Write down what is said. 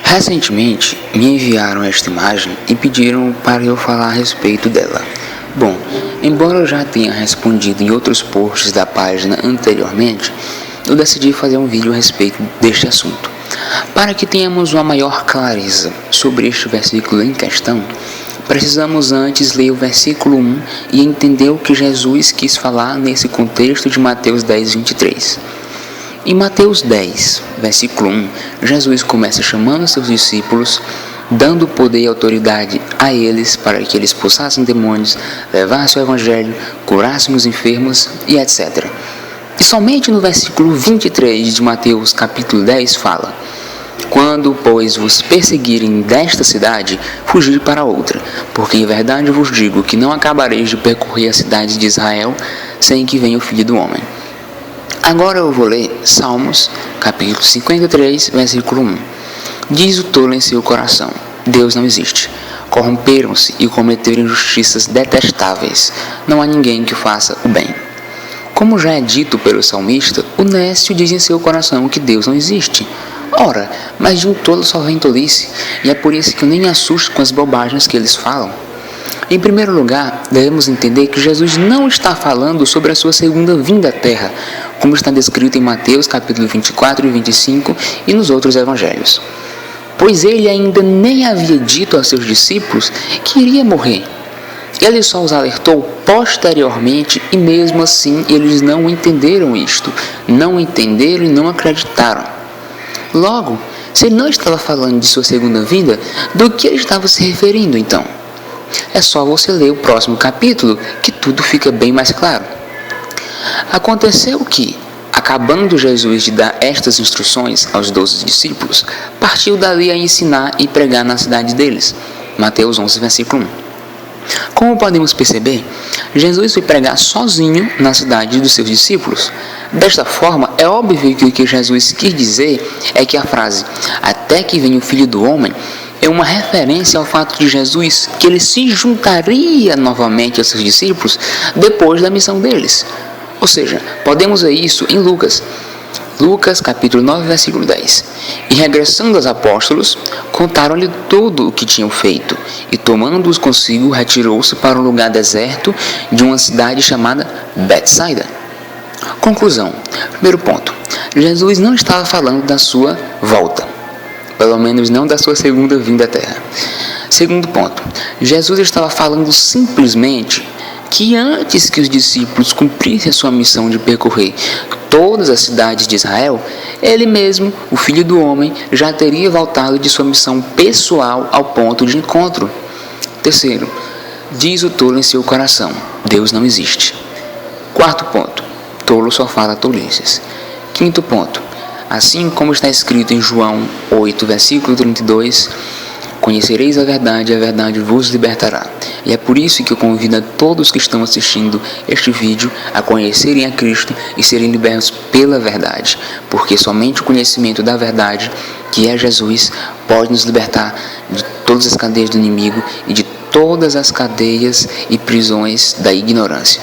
Recentemente me enviaram esta imagem e pediram para eu falar a respeito dela. Bom, embora eu já tenha respondido em outros posts da página anteriormente, eu decidi fazer um vídeo a respeito deste assunto. Para que tenhamos uma maior clareza sobre este versículo em questão, precisamos antes ler o versículo 1 e entender o que Jesus quis falar nesse contexto de Mateus 10, 23. Em Mateus 10, versículo 1, Jesus começa chamando seus discípulos, dando poder e autoridade a eles para que eles expulsassem demônios, levassem o evangelho, curassem os enfermos e etc. E somente no versículo 23 de Mateus capítulo 10 fala: quando, pois, vos perseguirem desta cidade, fugir para outra, porque em verdade vos digo que não acabareis de percorrer a cidade de Israel sem que venha o Filho do Homem. Agora eu vou ler Salmos, capítulo 53, versículo 1. Diz o tolo em seu coração: Deus não existe. Corromperam-se e cometeram injustiças detestáveis. Não há ninguém que faça o bem. Como já é dito pelo salmista, o nécio diz em seu coração que Deus não existe. Ora, mas de um tolo só vem tolice, e é por isso que eu nem me assusto com as bobagens que eles falam. Em primeiro lugar, devemos entender que Jesus não está falando sobre a sua segunda vinda à Terra, como está descrito em Mateus capítulo 24 e 25 e nos outros evangelhos. Pois ele ainda nem havia dito aos seus discípulos que iria morrer. Ele só os alertou posteriormente e mesmo assim eles não entenderam isto, não entenderam e não acreditaram. Logo, se ele não estava falando de sua segunda vinda, do que ele estava se referindo então? É só você ler o próximo capítulo que tudo fica bem mais claro. Aconteceu que, acabando Jesus de dar estas instruções aos 12 discípulos, partiu dali a ensinar e pregar na cidade deles. Mateus 11, versículo 1. Como podemos perceber, Jesus foi pregar sozinho na cidade dos seus discípulos. Desta forma, é óbvio que o que Jesus quis dizer é que a frase "até que venha o Filho do Homem" é uma referência ao fato de Jesus que ele se juntaria novamente aos seus discípulos depois da missão deles. Ou seja, podemos ver isso em Lucas capítulo 9, versículo 10. E regressando aos apóstolos, contaram-lhe tudo o que tinham feito, e tomando-os consigo, retirou-se para um lugar deserto de uma cidade chamada Betsaida. Conclusão. Primeiro ponto. Jesus não estava falando da sua volta. Pelo menos não da sua segunda vinda à Terra. Segundo ponto. Jesus estava falando simplesmente que antes que os discípulos cumprissem a sua missão de percorrer todas as cidades de Israel, ele mesmo, o Filho do Homem, já teria voltado de sua missão pessoal ao ponto de encontro. Terceiro, diz o tolo em seu coração: Deus não existe. Quarto ponto, tolo só fala tolices. Quinto ponto, assim como está escrito em João 8, versículo 32, conhecereis a verdade vos libertará. E é por isso que eu convido a todos que estão assistindo este vídeo a conhecerem a Cristo e serem libertos pela verdade, porque somente o conhecimento da verdade, que é Jesus, pode nos libertar de todas as cadeias do inimigo e de todas as cadeias e prisões da ignorância.